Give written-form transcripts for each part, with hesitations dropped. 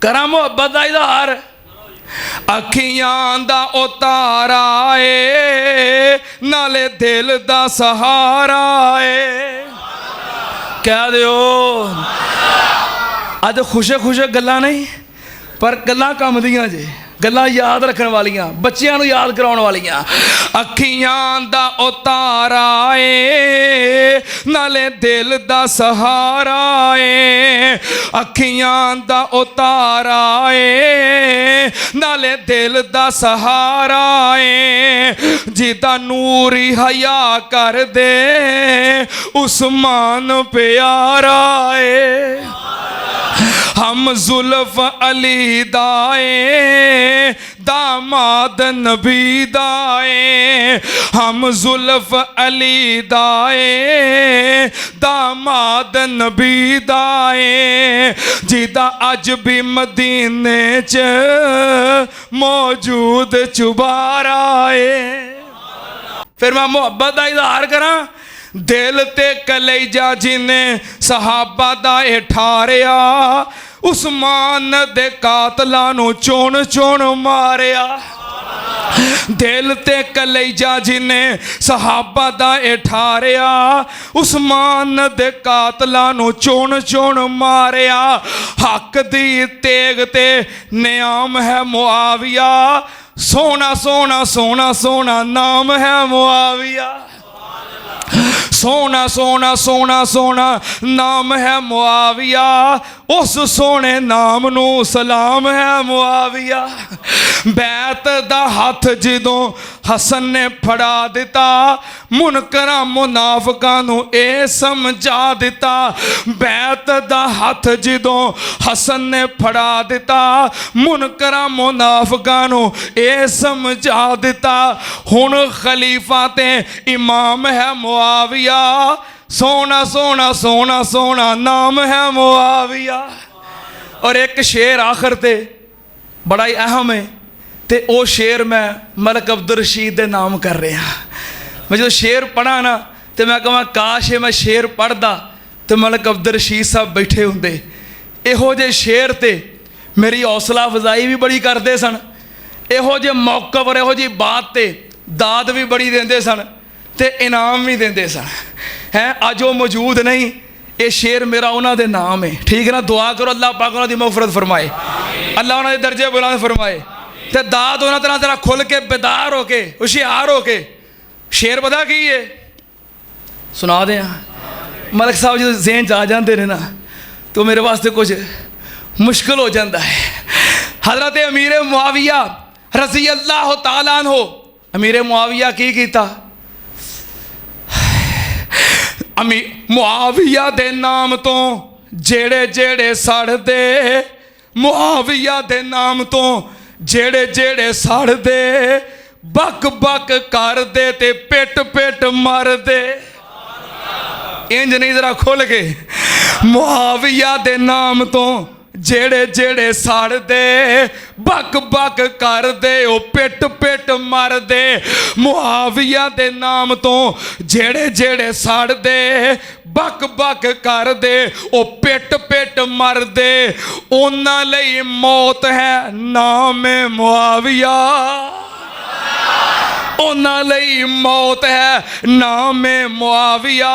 करा मुहब्बत का इजहार। अखियां दा उतारा ए नाले दिल दा सहारा ए। कह दियो अज खुशे खुशे गल्लां नहीं पर गल्लां कम दियां जे, गल्लां याद रखने वालियां, बच्चियां नूं याद कराउण वालियां। अखियां दा उतारा ए नाले दिल दा सहारा ए। अखियां दा उतारा ए नाले दिल दा सहारा ए। जिदा नूर ही हया कर दे उस्मान प्यारा ए। हम जुल्फ अली दाए दामाद नबी दाए। हम जुल्फ अली दाए दामाद नबी दाए। जिदा अज भी मदीने च मौजूद चुबारा है। फिर मैं मुहब्बत का इजहार करा। दिल ते कलेजा जिन्हें सहाबा दा ठारिया उस्मान दे कातलां नूं चुन चुन मारिया। दिल ते कलेजा जिन्हें सहाबा दा ठारिया उस्मान दे कातलां नूं चुन चुन मारिया। हक दी तेग ते नियाम है मुआविया। सोना सोना सोना सोना नाम है मुआविया। सोना सोना सोना सोना नाम है मुआविया। उस सोने नाम नू सलाम है मुआविया। बैत दा हथ जदों हसन ने फड़ा दिता मुनकरां मुनाफिकां नू ए समझा दिता। बैत दा हथ जदों हसन ने फड़ा दिता मुनकरां मुनाफिकां नू ए समझा दिता। हुण खलीफा ते इमाम है मुआविया। सोना सोना सोना सोना नाम है मुआविया। और एक शेर आखिर ते बड़ा ही अहम है ते वो शेर मैं मलिक अब्दुल रशीद दे नाम कर रहा। मैं जो शेर पढ़ा ना तो मैं कहा काश मैं शेर पढ़दा तो मलिक अब्दुल रशीद साहब बैठे होंदे। इहो जे शेर ते मेरी हौसला अफजाई भी बड़ी करते सन। इहो जे मौकफ और इहो जी बात ते दाद भी बड़ी देंदे सन ते इनाम भी देंदे सन। हैं अज वो मौजूद नहीं। ये शेर मेरा उन्हां दे नाम है। ठीक है ना। दुआ करो अल्लाह पाक उन्हां दी मगफरत फरमाए, अल्लाह उन्हां दे दर्जे बुलंद फरमाए ते दाद उन्हां तरह तरह खुल के बेदार हो के होशियार हो के। शेर पता की है सुना दें। मलिक साहब जो ज़हन च आ जाते हैं ना तो मेरे वास्ते कुछ मुश्किल हो जाता है। हज़रत अमीर मुआविया रज़ी अल्लाह तआला अन्हु। अमीर मुआविया की कीता? मुआविया दे नाम तो जेड़े जेड़े सड़दे मुआविया दे नाम तो जेड़े जेड़े सड़दे बक बक कर दे ते पिट पिट मर दे। इंज नहीं जरा खोल के। मुआविया दे नाम तो जेड़े जेड़े सड़दे बक बक कर दे ओ पिट पिट मर दे। मुआविया दे नाम तो जेड़े जेड़े सड़दे बक बक कर दे ओ पिट पिट मर दे। उन्हां लई मौत है नाम मुआविया। उन्हां लई मौत है नाम मुआविया।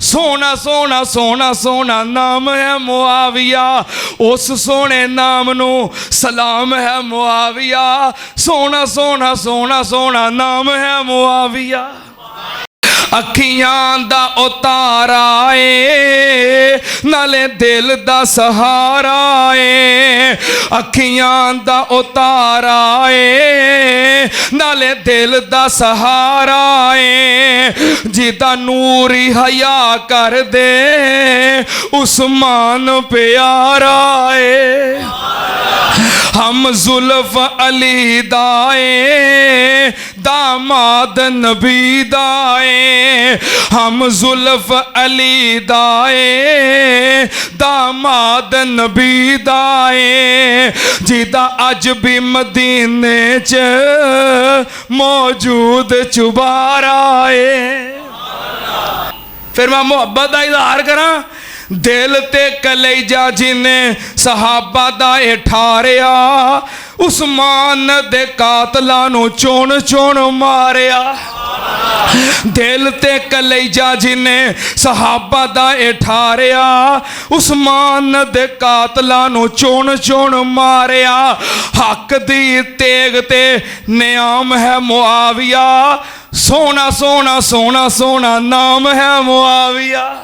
सोना सोना सोना सोना नाम है मुआविया। उस सोने नाम नू सलाम है मुआविया। सोना सोना सोना सोना नाम है मुआविया। अखियां दा उतारा ए नाले दिल दा सहारा ए। अखियां दा उतारा ए नाले दिल दा सहारा ए। जिदा नूर ही हया कर दे उस्मान प्यारा ए। हम जुल्फ अली दाए दामाद नबी दाए। हम जुल्फ अली दाए दामाद नबी दाए। जिदा अज भी मदीने च मौजूद चुबारा है। फिर मैं मुहब्बत का इजहार करा। ਦਿਲ ਤੇ ਕਲੇਜਾ ਜਿਨੇ ਸਹਾਬਾ ਦਾ ਇਹ ਠਾਰਿਆ, ਉਸਮਾਨ ਦੇ ਕਾਤਲਾਂ ਨੂੰ ਚੁਣ ਚੁਣ ਮਾਰਿਆ। ਦਿਲ ਤੇ ਕਲੇਜਾ ਜਿਨੇ ਸਹਾਬਾ ਦਾ ਇਹ ਠਾਰਿਆ, ਉਸਮਾਨ ਦੇ ਕਾਤਲਾਂ ਨੂੰ ਚੁਣ ਚੁਣ ਮਾਰਿਆ। ਹੱਕ ਦੀ ਤੇਗ ਤੇ ਨਿਆਮ ਹੈ ਮੁਆਵੀਆ, ਸੋਹਣਾ ਸੋਹਣਾ ਸੋਹਣਾ ਸੋਹਣਾ ਨਾਮ ਹੈ ਮੁਆਵੀਆ।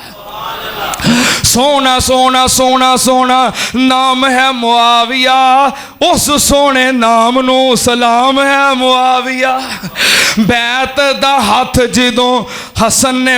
ਸੋਹਣਾ ਸੋਹਣਾ ਸੋਹਣਾ ਸੋਹਣਾ ਨਾਮ ਹੈ ਮੁਆਵੀਆ, ਉਸ ਸੋਹਣੇ ਨਾਮ ਨੂੰ ਸਲਾਮ ਹੈ ਮੁਆਵੀਆ। ਬੈਤ ਦਾ ਹੱਥ ਜਦੋਂ ਹਸਨ ਨੇ